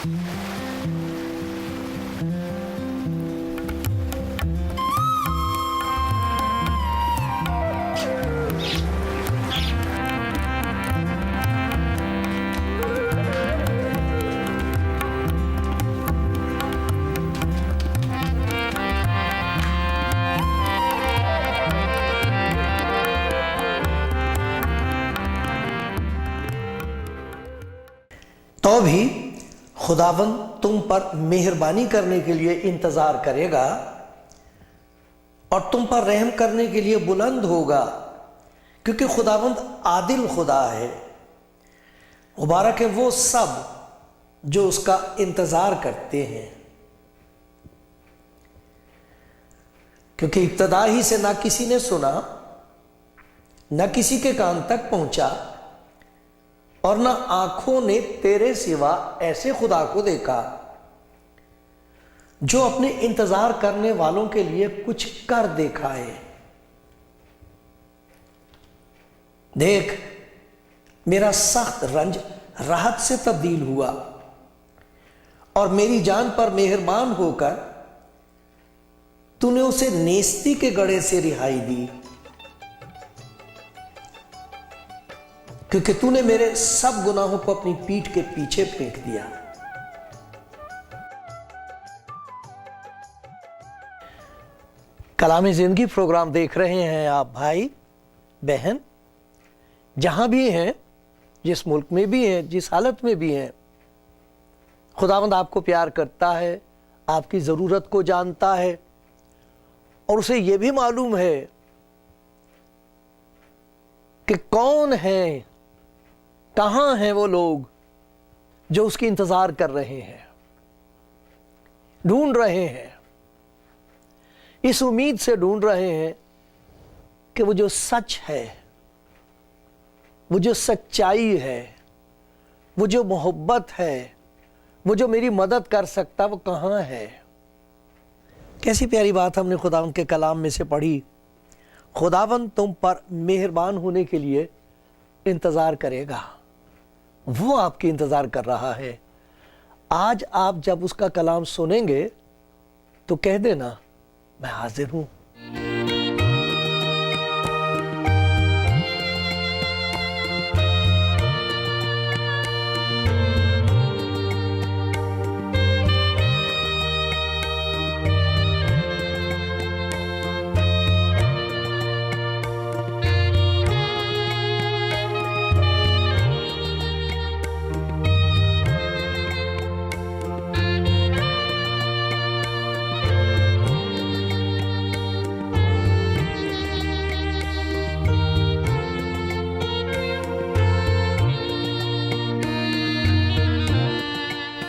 تو بھی خداوند تم پر مہربانی کرنے کے لیے انتظار کرے گا اور تم پر رحم کرنے کے لیے بلند ہوگا، کیونکہ خداوند عادل خدا ہے۔ مبارک ہے وہ سب جو اس کا انتظار کرتے ہیں، کیونکہ ابتدا ہی سے نہ کسی نے سنا، نہ کسی کے کان تک پہنچا، اور نہ آنکھوں نے تیرے سوا ایسے خدا کو دیکھا جو اپنے انتظار کرنے والوں کے لیے کچھ کر دکھائے۔ دیکھ، میرا سخت رنج راحت سے تبدیل ہوا، اور میری جان پر مہربان ہو کر تو نے اسے نیستی کے گڑھے سے رہائی دی، کیونکہ تو نے میرے سب گناہوں کو اپنی پیٹھ کے پیچھے پھینک دیا۔ کلام زندگی پروگرام دیکھ رہے ہیں آپ بھائی بہن، جہاں بھی ہیں، جس ملک میں بھی ہیں، جس حالت میں بھی ہیں، خداوند آپ کو پیار کرتا ہے، آپ کی ضرورت کو جانتا ہے، اور اسے یہ بھی معلوم ہے کہ کون ہیں، کہاں ہیں وہ لوگ جو اس کی انتظار کر رہے ہیں، ڈھونڈ رہے ہیں، اس امید سے ڈھونڈ رہے ہیں کہ وہ جو سچ ہے، وہ جو سچائی ہے، وہ جو محبت ہے، وہ جو میری مدد کر سکتا، وہ کہاں ہے۔ کیسی پیاری بات ہم نے خداوند کے کلام میں سے پڑھی۔ خداوند تم پر مہربان ہونے کے لیے انتظار کرے گا، وہ آپ کی انتظار کر رہا ہے۔ آج آپ جب اس کا کلام سنیں گے تو کہہ دینا، میں حاضر ہوں۔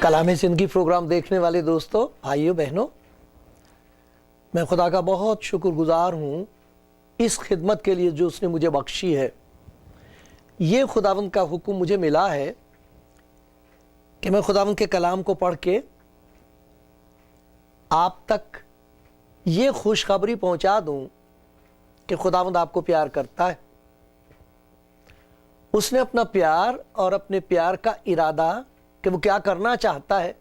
کلام زندگی پروگرام دیکھنے والے دوستوں، بھائیوں بہنوں، میں خدا کا بہت شکر گزار ہوں اس خدمت کے لیے جو اس نے مجھے بخشی ہے۔ یہ خداوند کا حکم مجھے ملا ہے کہ میں خداوند کے کلام کو پڑھ کے آپ تک یہ خوشخبری پہنچا دوں کہ خداوند آپ کو پیار کرتا ہے۔ اس نے اپنا پیار اور اپنے پیار کا ارادہ کہ وہ کیا کرنا چاہتا ہے،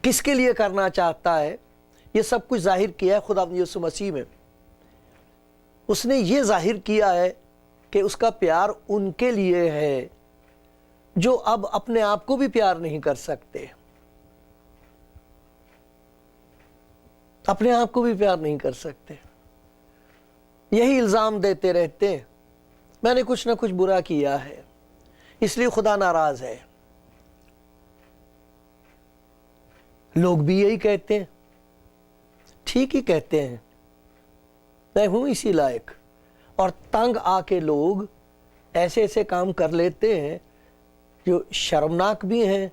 کس کے لیے کرنا چاہتا ہے، یہ سب کچھ ظاہر کیا ہے خداوند یسوع مسیح میں۔ اس نے یہ ظاہر کیا ہے کہ اس کا پیار ان کے لیے ہے جو اب اپنے آپ کو بھی پیار نہیں کر سکتے، اپنے آپ کو بھی پیار نہیں کر سکتے، یہی الزام دیتے رہتے ہیں، میں نے کچھ نہ کچھ برا کیا ہے، اس لیے خدا ناراض ہے۔ لوگ بھی یہی کہتے ہیں، ٹھیک ہی کہتے ہیں، میں ہوں اسی لائق، اور تنگ آ کے لوگ ایسے ایسے کام کر لیتے ہیں جو شرمناک بھی ہیں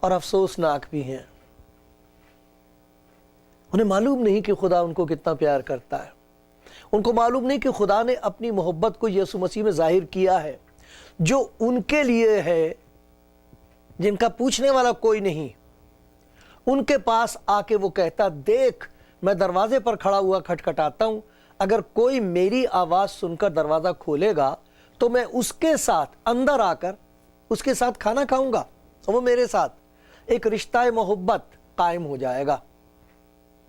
اور افسوسناک بھی ہیں۔ انہیں معلوم نہیں کہ خدا ان کو کتنا پیار کرتا ہے، ان کو معلوم نہیں کہ خدا نے اپنی محبت کو یسوع مسیح میں ظاہر کیا ہے، جو ان کے لیے ہے جن کا پوچھنے والا کوئی نہیں۔ ان کے پاس آ کے وہ کہتا، دیکھ میں دروازے پر کھڑا ہوا کھٹکھٹاتا ہوں، اگر کوئی میری آواز سن کر دروازہ کھولے گا تو میں اس کے ساتھ اندر آ کر اس کے ساتھ کھانا کھاؤں گا اور وہ میرے ساتھ ایک رشتہ محبت قائم ہو جائے گا،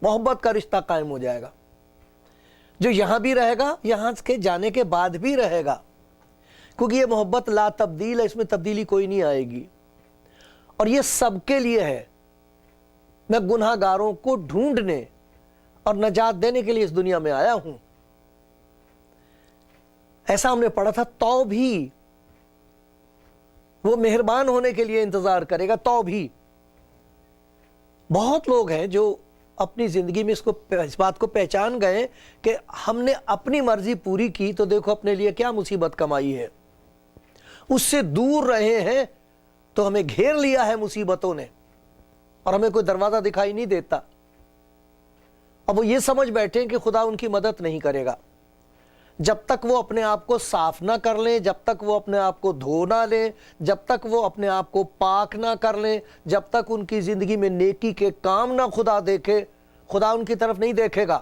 محبت کا رشتہ قائم ہو جائے گا، جو یہاں بھی رہے گا، یہاں کے جانے کے بعد بھی رہے گا، کیونکہ یہ محبت لا تبدیل ہے، اس میں تبدیلی کوئی نہیں آئے گی، اور یہ سب کے لیے ہے۔ میں گناہ گاروں کو ڈھونڈنے اور نجات دینے کے لیے اس دنیا میں آیا ہوں۔ ایسا ہم نے پڑھا تھا، تو بھی وہ مہربان ہونے کے لیے انتظار کرے گا، تو بھی۔ بہت لوگ ہیں جو اپنی زندگی میں اس بات کو پہچان گئے کہ ہم نے اپنی مرضی پوری کی تو دیکھو اپنے لیے کیا مصیبت کمائی ہے، اس سے دور رہے ہیں تو ہمیں گھیر لیا ہے مصیبتوں نے، اور ہمیں کوئی دروازہ دکھائی نہیں دیتا۔ اب وہ یہ سمجھ بیٹھے ہیں کہ خدا ان کی مدد نہیں کرے گا۔ جب تک وہ اپنے آپ کو صاف نہ کر لیں، جب تک وہ اپنے آپ کو دھو نہ لیں، جب تک وہ اپنے آپ کو پاک نہ کر لیں، جب تک ان کی زندگی میں نیکی کے کام نہ خدا دیکھے، خدا ان کی طرف نہیں دیکھے گا۔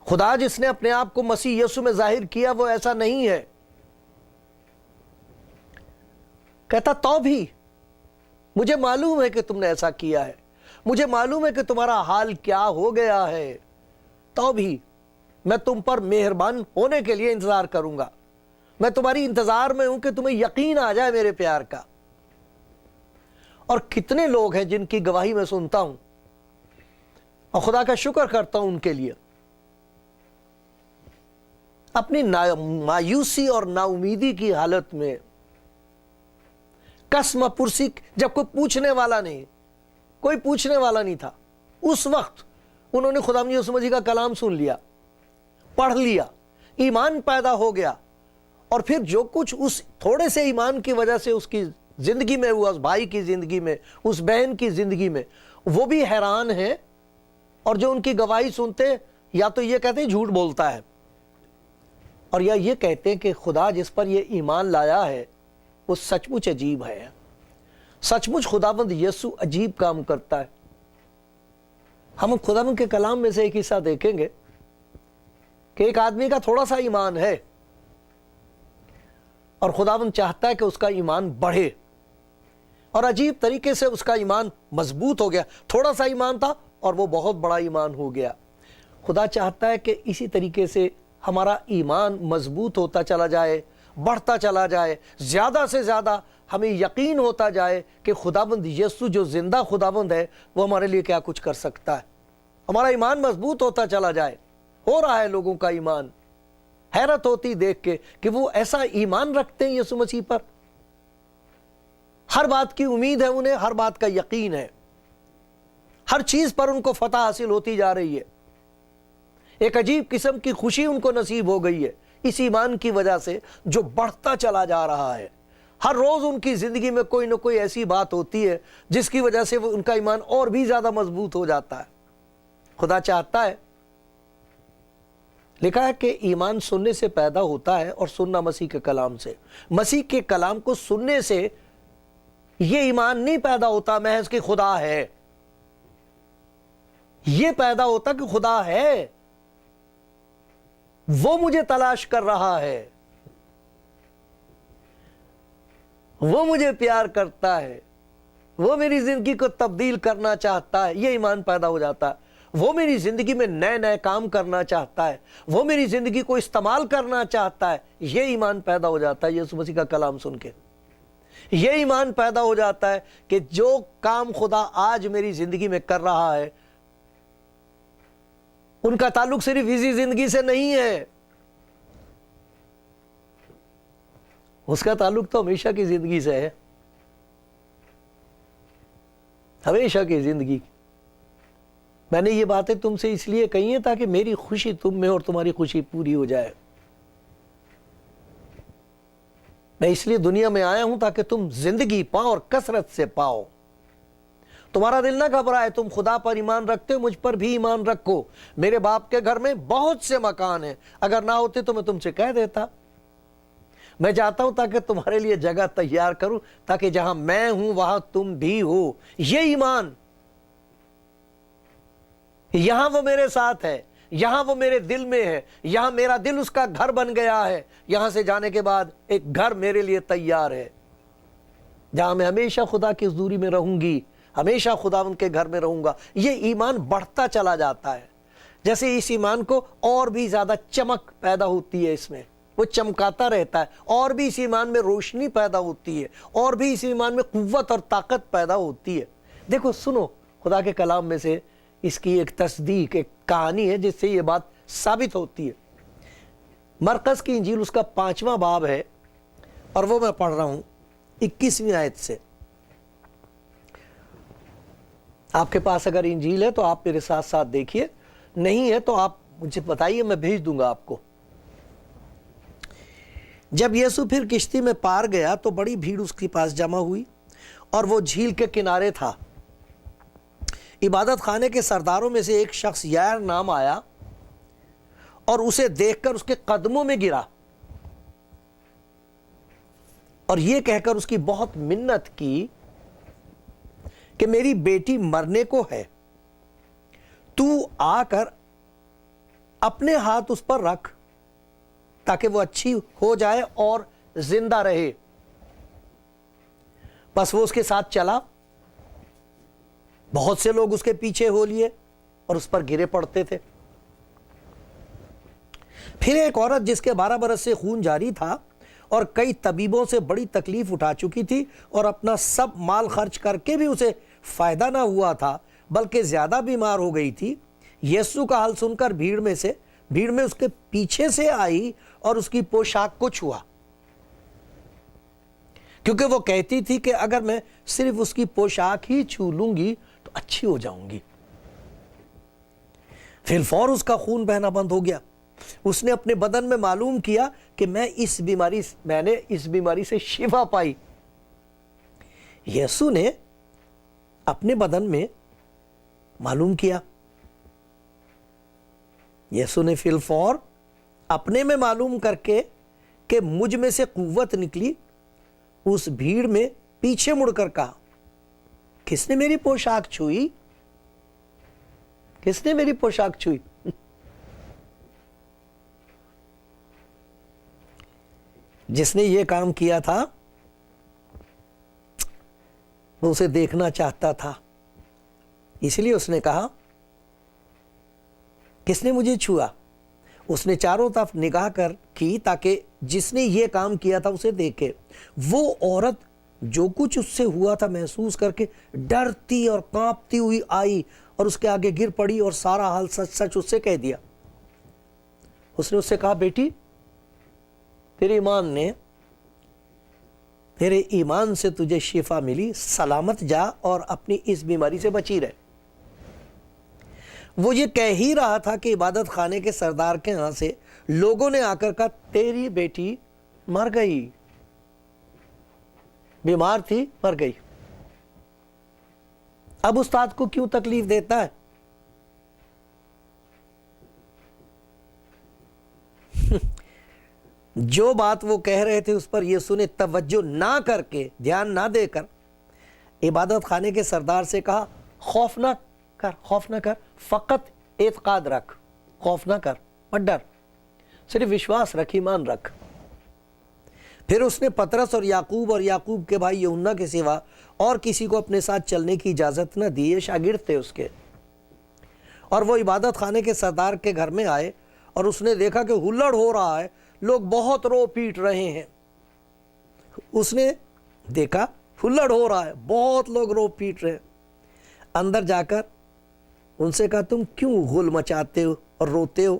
خدا جس نے اپنے آپ کو مسیح یسوع میں ظاہر کیا وہ ایسا نہیں ہے۔ کہتا تو بھی مجھے معلوم ہے کہ تم نے ایسا کیا ہے، مجھے معلوم ہے کہ تمہارا حال کیا ہو گیا ہے، تو بھی میں تم پر مہربان ہونے کے لیے انتظار کروں گا۔ میں تمہاری انتظار میں ہوں کہ تمہیں یقین آ جائے میرے پیار کا۔ اور کتنے لوگ ہیں جن کی گواہی میں سنتا ہوں اور خدا کا شکر کرتا ہوں ان کے لیے، اپنی مایوسی اور نا امیدی کی حالت میں قسم پرسی، جب کوئی پوچھنے والا نہیں تھا، اس وقت انہوں نے خدا یسوع مسیح کا کلام سن لیا، پڑھ لیا، ایمان پیدا ہو گیا، اور پھر جو کچھ اس تھوڑے سے ایمان کی وجہ سے اس کی زندگی میں ہوا، اس بھائی کی زندگی میں، اس بہن کی زندگی میں، وہ بھی حیران ہیں، اور جو ان کی گواہی سنتے یا تو یہ کہتے ہیں جھوٹ بولتا ہے، اور یا یہ کہتے ہیں کہ خدا جس پر یہ ایمان لایا ہے وہ سچ مچ عجیب ہے، سچ مچ خداوند یسوع عجیب کام کرتا ہے۔ ہم خداوند کے کلام میں سے ایک حصہ دیکھیں گے کہ ایک آدمی کا تھوڑا سا ایمان ہے اور خداوند چاہتا ہے کہ اس کا ایمان بڑھے، اور عجیب طریقے سے اس کا ایمان مضبوط ہو گیا۔ تھوڑا سا ایمان تھا اور وہ بہت بڑا ایمان ہو گیا۔ خدا چاہتا ہے کہ اسی طریقے سے ہمارا ایمان مضبوط ہوتا چلا جائے، بڑھتا چلا جائے، زیادہ سے زیادہ ہمیں یقین ہوتا جائے کہ خداوند یسوع جو زندہ خداوند ہے وہ ہمارے لیے کیا کچھ کر سکتا ہے۔ ہمارا ایمان مضبوط ہوتا چلا جائے۔ ہو رہا ہے لوگوں کا ایمان، حیرت ہوتی دیکھ کے کہ وہ ایسا ایمان رکھتے ہیں یسوع مسیح پر، ہر بات کی امید ہے انہیں، ہر بات کا یقین ہے، ہر چیز پر ان کو فتح حاصل ہوتی جا رہی ہے، ایک عجیب قسم کی خوشی ان کو نصیب ہو گئی ہے اس ایمان کی وجہ سے جو بڑھتا چلا جا رہا ہے۔ ہر روز ان کی زندگی میں کوئی نہ کوئی ایسی بات ہوتی ہے جس کی وجہ سے وہ ان کا ایمان اور بھی زیادہ مضبوط ہو جاتا ہے۔ خدا چاہتا ہے، لکھا ہے کہ ایمان سننے سے پیدا ہوتا ہے اور سننا مسیح کے کلام سے۔ مسیح کے کلام کو سننے سے یہ ایمان نہیں پیدا ہوتا محض کہ خدا ہے، یہ پیدا ہوتا کہ خدا ہے، وہ مجھے تلاش کر رہا ہے، وہ مجھے پیار کرتا ہے، وہ میری زندگی کو تبدیل کرنا چاہتا ہے، یہ ایمان پیدا ہو جاتا ہے۔ وہ میری زندگی میں نئے نئے کام کرنا چاہتا ہے، وہ میری زندگی کو استعمال کرنا چاہتا ہے، یہ ایمان پیدا ہو جاتا ہے یسوع مسیح کا کلام سن کے۔ یہ ایمان پیدا ہو جاتا ہے کہ جو کام خدا آج میری زندگی میں کر رہا ہے ان کا تعلق صرف اسی زندگی سے نہیں ہے، اس کا تعلق تو ہمیشہ کی زندگی سے ہے، ہمیشہ کی زندگی۔ میں نے یہ باتیں تم سے اس لیے کہی ہیں تاکہ میری خوشی تم میں اور تمہاری خوشی پوری ہو جائے۔ میں اس لیے دنیا میں آیا ہوں تاکہ تم زندگی پاؤ اور کثرت سے پاؤ۔ تمہارا دل نہ گھبرائے، تم خدا پر ایمان رکھتے ہو، مجھ پر بھی ایمان رکھو۔ میرے باپ کے گھر میں بہت سے مکان ہیں، اگر نہ ہوتے تو میں تم سے کہہ دیتا۔ میں جاتا ہوں تاکہ تمہارے لیے جگہ تیار کروں، تاکہ جہاں میں ہوں وہاں تم بھی ہو۔ یہ ایمان، یہاں وہ میرے ساتھ ہے، یہاں وہ میرے دل میں ہے، یہاں میرا دل اس کا گھر بن گیا ہے، یہاں سے جانے کے بعد ایک گھر میرے لیے تیار ہے جہاں میں ہمیشہ خدا کی حضوری میں رہوں گی، ہمیشہ خدا ان کے گھر میں رہوں گا۔ یہ ایمان بڑھتا چلا جاتا ہے، جیسے اس ایمان کو اور بھی زیادہ چمک پیدا ہوتی ہے، اس میں وہ چمکاتا رہتا ہے، اور بھی اس ایمان میں روشنی پیدا ہوتی ہے، اور بھی اس ایمان میں قوت اور طاقت پیدا ہوتی ہے۔ دیکھو سنو، خدا کے کلام میں سے اس کی ایک تصدیق، ایک کہانی ہے جس سے یہ بات ثابت ہوتی ہے۔ مرقس کی انجیل اس کا 5واں باب ہے، اور وہ میں پڑھ رہا ہوں 21ویں آیت سے۔ آپ کے پاس اگر انجیل ہے تو آپ میرے ساتھ ساتھ دیکھیے، نہیں ہے تو آپ مجھے بتائیے، میں بھیج دوں گا آپ کو۔ جب یسوع پھر کشتی میں پار گیا تو بڑی بھیڑ اس کے پاس جمع ہوئی، اور وہ جھیل کے کنارے تھا۔ عبادت خانے کے سرداروں میں سے ایک شخص یائر نام آیا، اور اسے دیکھ کر اس کے قدموں میں گرا، اور یہ کہہ کر اس کی بہت منت کی کہ میری بیٹی مرنے کو ہے، تو آ کر اپنے ہاتھ اس پر رکھ تاکہ وہ اچھی ہو جائے اور زندہ رہے۔ بس وہ اس کے ساتھ چلا، بہت سے لوگ اس کے پیچھے ہو لیے اور اس پر گرے پڑتے تھے۔ پھر ایک عورت جس کے 12 برس سے خون جاری تھا اور کئی طبیبوں سے بڑی تکلیف اٹھا چکی تھی، اور اپنا سب مال خرچ کر کے بھی اسے فائدہ نہ ہوا تھا بلکہ زیادہ بیمار ہو گئی تھی، یسوع کا حال سن کر بھیڑ میں اس کے پیچھے سے آئی اور اس کی پوشاک کو چھوا، کیونکہ وہ کہتی تھی کہ اگر میں صرف اس کی پوشاک ہی چھو لوں گی تو اچھی ہو جاؤں گی۔ فی الفور اس کا خون بہنا بند ہو گیا۔ اس نے اپنے بدن میں معلوم کیا کہ میں نے اس بیماری سے شفا پائی۔ یسوع نے اپنے بدن میں معلوم کیا، یسوع نے فی الفور اپنے میں معلوم کر کے کہ مجھ میں سے قوت نکلی، اس بھیڑ میں پیچھے مڑ کر کہا، کس نے میری پوشاک چھوئی؟ کس نے میری پوشاک چھوئی؟ جس نے یہ کام کیا تھا وہ اسے دیکھنا چاہتا تھا، اس لیے اس نے کہا، کس نے مجھے چھوا؟ اس نے چاروں طرف نگاہ کر کی تاکہ جس نے یہ کام کیا تھا اسے دیکھے۔ وہ عورت جو کچھ اس سے ہوا تھا محسوس کر کے ڈرتی اور کانپتی ہوئی آئی اور اس کے آگے گر پڑی اور سارا حال سچ سچ اس سے کہہ دیا۔ اس نے اس سے کہا، بیٹی، تیرے ایمان سے تجھے شفا ملی، سلامت جا اور اپنی اس بیماری سے بچی رہے۔ وہ یہ کہہ ہی رہا تھا کہ عبادت خانے کے سردار کے ہاں سے لوگوں نے آ کر کہا، تیری بیٹی مر گئی، بیمار تھی، مر گئی۔ اب استاد کو کیوں تکلیف دیتا ہے؟ جو بات وہ کہہ رہے تھے اس پر یسوع نے توجہ نہ کر کے، دھیان نہ دے کر عبادت خانے کے سردار سے کہا، خوف نہ کر، فقط اعتقاد رکھ، خوف نہ کر، مت ڈر، صرف وشواس رکھ، ایمان رکھ۔ پھر اس نے پطرس اور یعقوب کے بھائی یوحنا کے سوا اور کسی کو اپنے ساتھ چلنے کی اجازت نہ دی، یہ شاگرد تھے اس کے۔ اور وہ عبادت خانے کے سردار کے گھر میں آئے، اور اس نے دیکھا کہ ہلڑ ہو رہا ہے، لوگ بہت رو پیٹ رہے ہیں۔ اس نے دیکھا ہلڑ ہو رہا ہے، بہت لوگ رو پیٹ رہے ہیں۔ اندر جا کر ان سے کہا، تم کیوں غل مچاتے ہو اور روتے ہو؟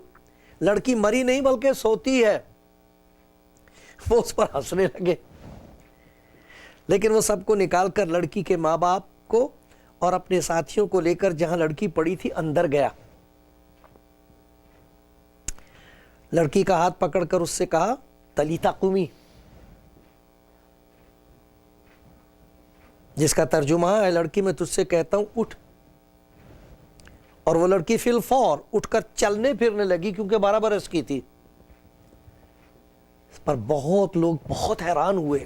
لڑکی مری نہیں بلکہ سوتی ہے۔ وہ اس پر ہنسنے لگے، لیکن وہ سب کو نکال کر لڑکی کے ماں باپ کو اور اپنے ساتھیوں کو لے کر جہاں لڑکی پڑی تھی اندر گیا۔ لڑکی کا ہاتھ پکڑ کر اس سے کہا، تلیتا قومی، جس کا ترجمہ ہے، لڑکی میں تجھ سے کہتا ہوں اٹھ۔ اور وہ لڑکی فی الفور اٹھ کر چلنے پھرنے لگی، کیونکہ 12 برس کی تھی۔ اس پر بہت لوگ بہت حیران ہوئے،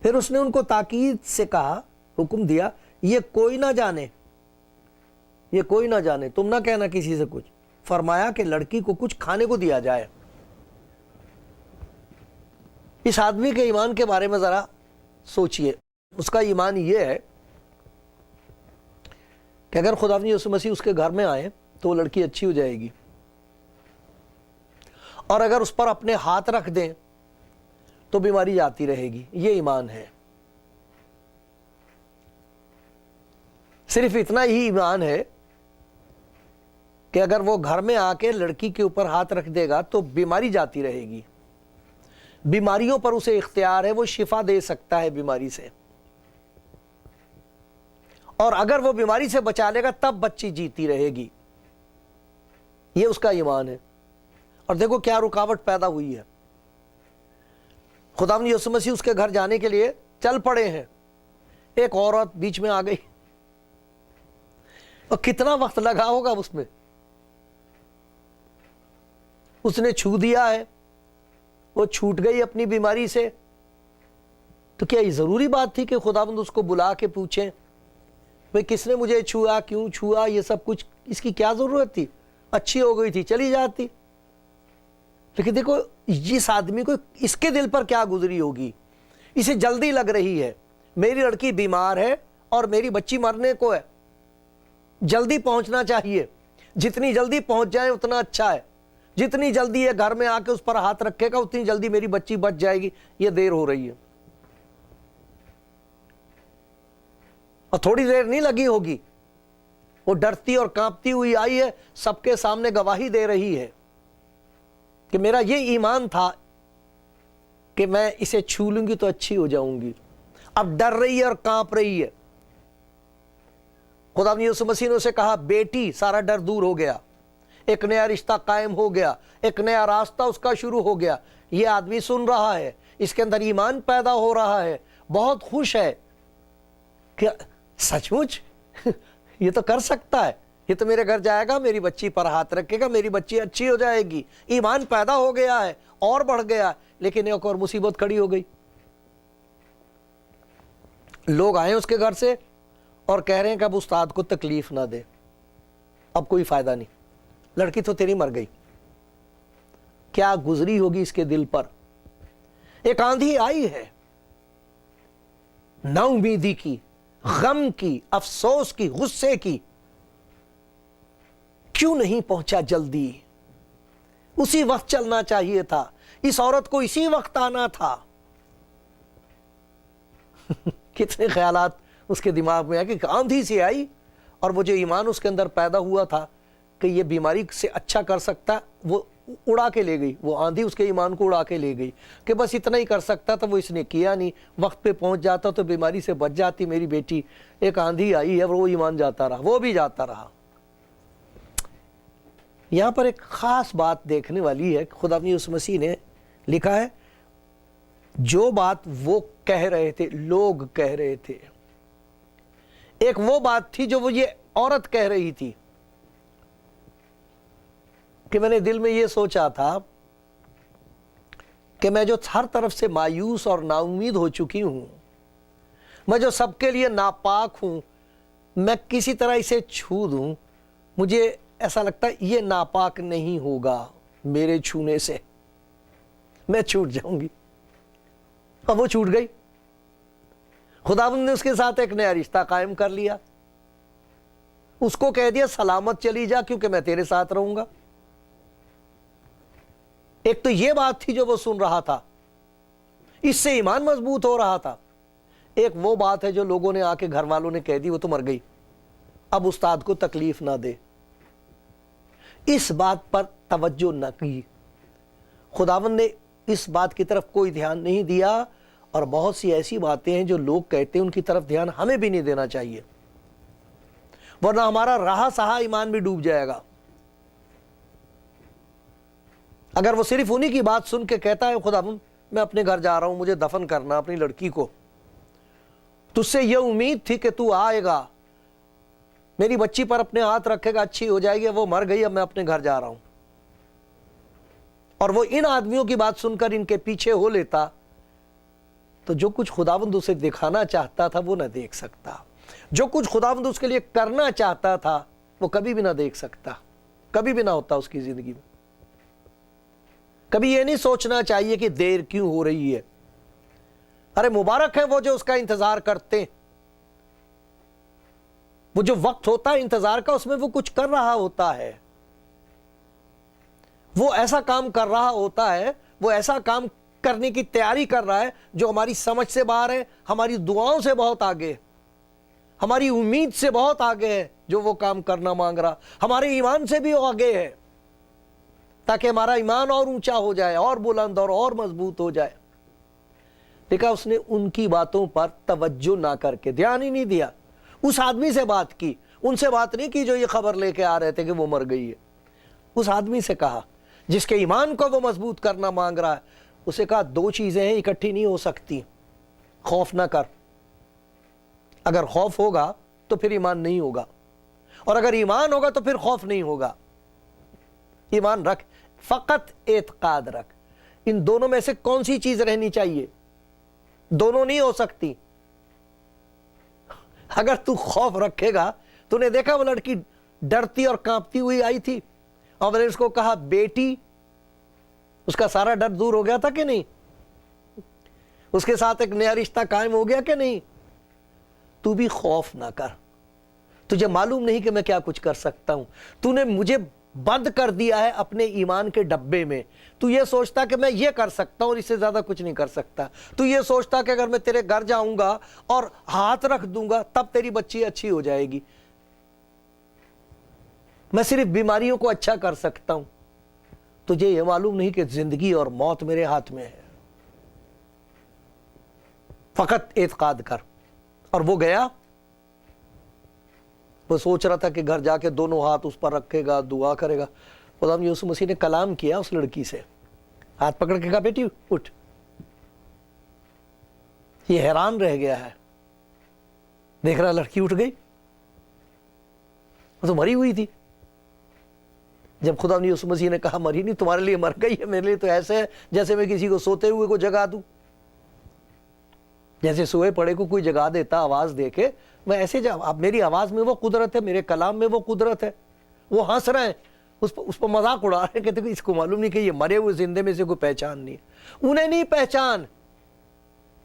پھر اس نے ان کو تاکید سے کہا، حکم دیا یہ کوئی نہ جانے، یہ کوئی نہ جانے، تم نہ کہنا کسی سے کچھ۔ فرمایا کہ لڑکی کو کچھ کھانے کو دیا جائے۔ اس آدمی کے ایمان کے بارے میں ذرا سوچئے۔ اس کا ایمان یہ ہے کہ اگر خداوند یسوع مسیح اس کے گھر میں آئے تو وہ لڑکی اچھی ہو جائے گی، اور اگر اس پر اپنے ہاتھ رکھ دیں تو بیماری جاتی رہے گی۔ یہ ایمان ہے، صرف اتنا ہی ایمان ہے کہ اگر وہ گھر میں آ کے لڑکی کے اوپر ہاتھ رکھ دے گا تو بیماری جاتی رہے گی۔ بیماریوں پر اسے اختیار ہے، وہ شفا دے سکتا ہے بیماری سے، اور اگر وہ بیماری سے بچا لے گا تب بچی جیتی رہے گی۔ یہ اس کا ایمان ہے۔ اور دیکھو کیا رکاوٹ پیدا ہوئی ہے۔ خداوند یسوع مسیح اس کے گھر جانے کے لیے چل پڑے ہیں، ایک عورت بیچ میں آ گئی، اور کتنا وقت لگا ہوگا اس میں۔ اس نے چھو دیا ہے، وہ چھوٹ گئی اپنی بیماری سے۔ تو کیا یہ ضروری بات تھی کہ خداوند اس کو بلا کے پوچھیں بھئی کس نے مجھے چھوا، کیوں چھوا، یہ سب کچھ اس کی کیا ضرورت تھی؟ اچھی ہو گئی تھی چلی جاتی۔ لیکن دیکھو جس آدمی کو، اس کے دل پر کیا گزری ہوگی، اسے جلدی لگ رہی ہے، میری لڑکی بیمار ہے اور میری بچی مرنے کو ہے، جلدی پہنچنا چاہیے، جتنی جلدی پہنچ جائیں اتنا اچھا ہے، جتنی جلدی یہ گھر میں آ کے اس پر ہاتھ رکھے گا اتنی جلدی میری بچی بچ جائے گی، یہ دیر ہو رہی ہے۔ اور تھوڑی دیر نہیں لگی ہوگی، وہ ڈرتی اور کانپتی ہوئی آئی ہے، سب کے سامنے گواہی دے رہی ہے کہ میرا یہ ایمان تھا کہ میں اسے چھو لوں گی تو اچھی ہو جاؤں گی۔ اب ڈر رہی ہے اور کانپ رہی ہے۔ خداوند یسوع مسیح نے اسے کہا بیٹی سارا ڈر دور ہو گیا، ایک نیا رشتہ قائم ہو گیا، ایک نیا راستہ اس کا شروع ہو گیا۔ یہ آدمی سن رہا ہے، اس کے اندر ایمان پیدا ہو رہا ہے، بہت خوش ہے کہ سچ مچ یہ تو کر سکتا ہے، یہ تو میرے گھر جائے گا، میری بچی پر ہاتھ رکھے گا، میری بچی اچھی ہو جائے گی۔ ایمان پیدا ہو گیا ہے اور بڑھ گیا، لیکن ایک اور مصیبت کھڑی ہو گئی۔ لوگ آئے اس کے گھر سے اور کہہ رہے ہیں کہ اب استاد کو تکلیف نہ دے، اب کوئی فائدہ نہیں، لڑکی تو تیری مر گئی۔ کیا گزری ہوگی اس کے دل پر۔ ایک آندھی آئی ہے، نا امیدی کی، غم کی، افسوس کی، غصے کی۔ کیوں نہیں پہنچا جلدی؟ اسی وقت چلنا چاہیے تھا، اس عورت کو اسی وقت آنا تھا۔ کتنے خیالات اس کے دماغ میں آئے کہ آندھی سے آئی، اور وہ جو ایمان اس کے اندر پیدا ہوا تھا کہ یہ بیماری سے اچھا کر سکتا، وہ اڑا کے لے گئی، وہ آندھی اس کے ایمان کو اڑا کے لے گئی کہ بس اتنا ہی کر سکتا تھا، وہ اس نے کیا نہیں، وقت پہ پہنچ جاتا تو بیماری سے بچ جاتی میری بیٹی۔ ایک آندھی آئی ہے اور وہ ایمان جاتا رہا، وہ بھی جاتا رہا۔ یہاں پر ایک خاص بات دیکھنے والی ہے، خداوند یسوع مسیح نے لکھا ہے جو بات وہ کہہ رہے تھے، لوگ کہہ رہے تھے، ایک وہ بات تھی جو وہ یہ عورت کہہ رہی تھی کہ میں نے دل میں یہ سوچا تھا کہ میں جو ہر طرف سے مایوس اور نا امید ہو چکی ہوں، میں جو سب کے لیے ناپاک ہوں، میں کسی طرح اسے چھو دوں، مجھے ایسا لگتا ہے یہ ناپاک نہیں ہوگا، میرے چھونے سے میں چھوٹ جاؤں گی۔ اب وہ چھوٹ گئی، خداوند نے اس کے ساتھ ایک نیا رشتہ قائم کر لیا، اس کو کہہ دیا سلامت چلی جا کیونکہ میں تیرے ساتھ رہوں گا۔ ایک تو یہ بات تھی جو وہ سن رہا تھا، اس سے ایمان مضبوط ہو رہا تھا۔ ایک وہ بات ہے جو لوگوں نے آ کے گھر والوں نے کہہ دی، وہ تو مر گئی، اب استاد کو تکلیف نہ دے۔ اس بات پر توجہ نہ کی، خداوند نے اس بات کی طرف کوئی دھیان نہیں دیا، اور بہت سی ایسی باتیں ہیں جو لوگ کہتے ہیں ان کی طرف دھیان ہمیں بھی نہیں دینا چاہیے، ورنہ ہمارا رہا سہا ایمان بھی ڈوب جائے گا۔ اگر وہ صرف انہی کی بات سن کے کہتا ہے خداوند میں اپنے گھر جا رہا ہوں، مجھے دفن کرنا اپنی لڑکی کو، تجھ سے یہ امید تھی کہ تو آئے گا، میری بچی پر اپنے ہاتھ رکھے گا، اچھی ہو جائے گی، وہ مر گئی، اب میں اپنے گھر جا رہا ہوں، اور وہ ان آدمیوں کی بات سن کر ان کے پیچھے ہو لیتا، تو جو کچھ خداوند اسے دکھانا چاہتا تھا وہ نہ دیکھ سکتا۔ جو کچھ خداوند اس کے لیے کرنا چاہتا تھا وہ کبھی بھی نہ دیکھ سکتا، کبھی بھی نہ ہوتا اس کی زندگی میں۔ کبھی یہ نہیں سوچنا چاہیے کہ دیر کیوں ہو رہی ہے۔ ارے مبارک ہے وہ جو اس کا انتظار کرتے ہیں، وہ جو وقت ہوتا ہے انتظار کا، اس میں وہ کچھ کر رہا ہوتا ہے، وہ ایسا کام کر رہا ہوتا ہے، وہ ایسا کام کرنے کی تیاری کر رہا ہے جو ہماری سمجھ سے باہر ہے، ہماری دعاؤں سے بہت آگے، ہماری امید سے بہت آگے ہے جو وہ کام کرنا مانگ رہا، ہمارے ایمان سے بھی آگے ہے، تاکہ ہمارا ایمان اور اونچا ہو جائے، اور بلند اور مضبوط ہو جائے۔ دیکھا اس نے ان کی باتوں پر توجہ نہ کر کے، دھیان ہی نہیں دیا، اس آدمی سے بات کی، ان سے بات نہیں کی جو یہ خبر لے کے آ رہے تھے کہ وہ مر گئی ہے۔ اس آدمی سے کہا جس کے ایمان کو وہ مضبوط کرنا مانگ رہا ہے، اسے کہا دو چیزیں ہیں اکٹھی نہیں ہو سکتی، خوف نہ کر۔ اگر خوف ہوگا تو پھر ایمان نہیں ہوگا، اور اگر ایمان ہوگا تو پھر خوف نہیں ہوگا۔ ایمان رکھ، فقط اعتقاد رکھ۔ ان دونوں میں سے کون سی چیز رہنی چاہیے؟ دونوں نہیں ہو سکتی۔ اگر تو خوف رکھے گا، تو نے دیکھا وہ لڑکی ڈرتی اور کانپتی ہوئی آئی تھی، اور میں نے اس کو کہا بیٹی، اس کا سارا ڈر دور ہو گیا تھا کہ نہیں؟ اس کے ساتھ ایک نیا رشتہ قائم ہو گیا کہ نہیں؟ تو بھی خوف نہ کر۔ تجھے معلوم نہیں کہ میں کیا کچھ کر سکتا ہوں، تو نے مجھے بند کر دیا ہے اپنے ایمان کے ڈبے میں۔ تو یہ سوچتا کہ میں یہ کر سکتا ہوں اور اس سے زیادہ کچھ نہیں کر سکتا۔ تو یہ سوچتا کہ اگر میں تیرے گھر جاؤں گا اور ہاتھ رکھ دوں گا تب تیری بچی اچھی ہو جائے گی۔ میں صرف بیماریوں کو اچھا کر سکتا ہوں۔ تجھے یہ معلوم نہیں کہ زندگی اور موت میرے ہاتھ میں ہے۔ فقط اعتقاد کر۔ اور وہ گیا، وہ سوچ رہا تھا کہ گھر جا کے دونوں ہاتھ اس پر رکھے گا، دعا کرے گا۔ خدا یسوع مسیح نے کلام کیا اس لڑکی سے، ہاتھ پکڑ کے کہا بیٹی اٹھ۔ یہ حیران رہ گیا ہے، دیکھ رہا لڑکی اٹھ گئی، وہ تو مری ہوئی تھی۔ جب خدا یسوع مسیح نے کہا مری نہیں، تمہارے لیے مر گئی ہے، میرے لیے تو ایسے ہے جیسے میں کسی کو سوتے ہوئے کو جگا دوں، جیسے سوئے پڑے کو کوئی جگا دیتا آواز دے کے، میں ایسے اب میری آواز میں وہ قدرت ہے، میرے کلام میں وہ قدرت ہے۔ وہ ہنس رہے ہیں، اس پر مذاق اڑا رہے ہیں، کہتے ہیں اس کو معلوم نہیں کہ یہ مرے ہوئے زندے میں سے کوئی پہچان نہیں ہے۔ انہیں نہیں پہچان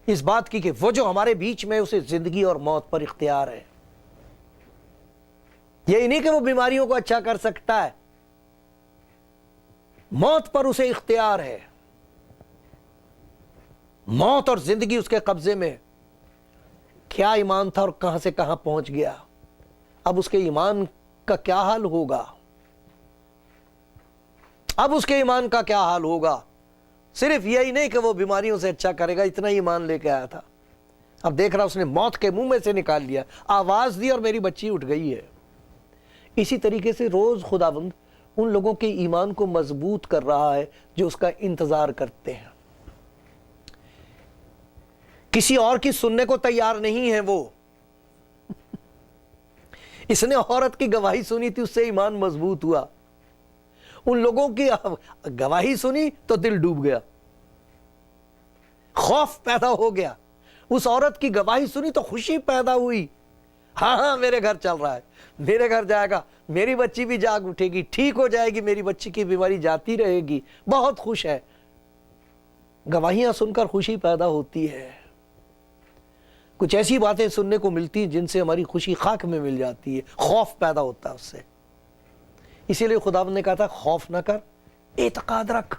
اس بات کی کہ وہ جو ہمارے بیچ میں اسے زندگی اور موت پر اختیار ہے۔ یہی نہیں کہ وہ بیماریوں کو اچھا کر سکتا ہے، موت پر اسے اختیار ہے۔ موت اور زندگی اس کے قبضے میں۔ کیا ایمان تھا اور کہاں سے کہاں پہنچ گیا۔ اب اس کے ایمان کا کیا حال ہوگا؟ اب اس کے ایمان کا کیا حال ہوگا؟ صرف یہی نہیں کہ وہ بیماریوں سے اچھا کرے گا، اتنا ہی ایمان لے کے آیا تھا۔ اب دیکھ رہا اس نے موت کے منہ میں سے نکال لیا، آواز دی اور میری بچی اٹھ گئی ہے۔ اسی طریقے سے روز خداوند ان لوگوں کے ایمان کو مضبوط کر رہا ہے جو اس کا انتظار کرتے ہیں۔ کسی اور کی سننے کو تیار نہیں ہے وہ۔ اس نے عورت کی گواہی سنی تھی، اس سے ایمان مضبوط ہوا۔ ان لوگوں کی گواہی سنی تو دل ڈوب گیا، خوف پیدا ہو گیا۔ اس عورت کی گواہی سنی تو خوشی پیدا ہوئی، ہاں میرے گھر چل رہا ہے، میرے گھر جائے گا، میری بچی بھی جاگ اٹھے گی، ٹھیک ہو جائے گی، میری بچی کی بیماری جاتی رہے گی، بہت خوش ہے۔ گواہیاں سن کر خوشی پیدا ہوتی ہے۔ کچھ ایسی باتیں سننے کو ملتی ہیں جن سے ہماری خوشی خاک میں مل جاتی ہے، خوف پیدا ہوتا ہے اس سے۔ اسی لیے خدا نے کہا تھا خوف نہ کر، اعتقاد رکھ،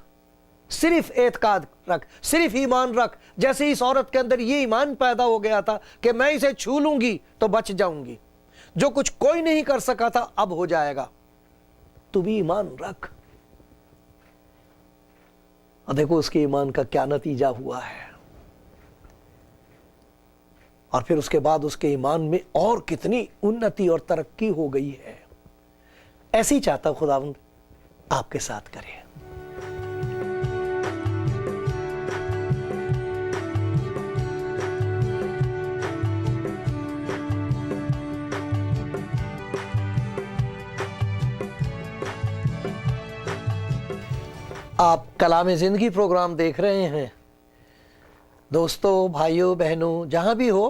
صرف اعتقاد رکھ، صرف ایمان رکھ۔ جیسے اس عورت کے اندر یہ ایمان پیدا ہو گیا تھا کہ میں اسے چھو لوں گی تو بچ جاؤں گی، جو کچھ کوئی نہیں کر سکا تھا اب ہو جائے گا۔ تو بھی ایمان رکھ، اور دیکھو اس کے ایمان کا کیا نتیجہ ہوا ہے۔ اور پھر اس کے بعد اس کے ایمان میں اور کتنی انتی اور ترقی ہو گئی ہے۔ ایسے ہی چاہتا ہوں خداوند آپ کے ساتھ کرے۔ آپ کلام زندگی پروگرام دیکھ رہے ہیں۔ دوستو، بھائیوں، بہنوں، جہاں بھی ہو،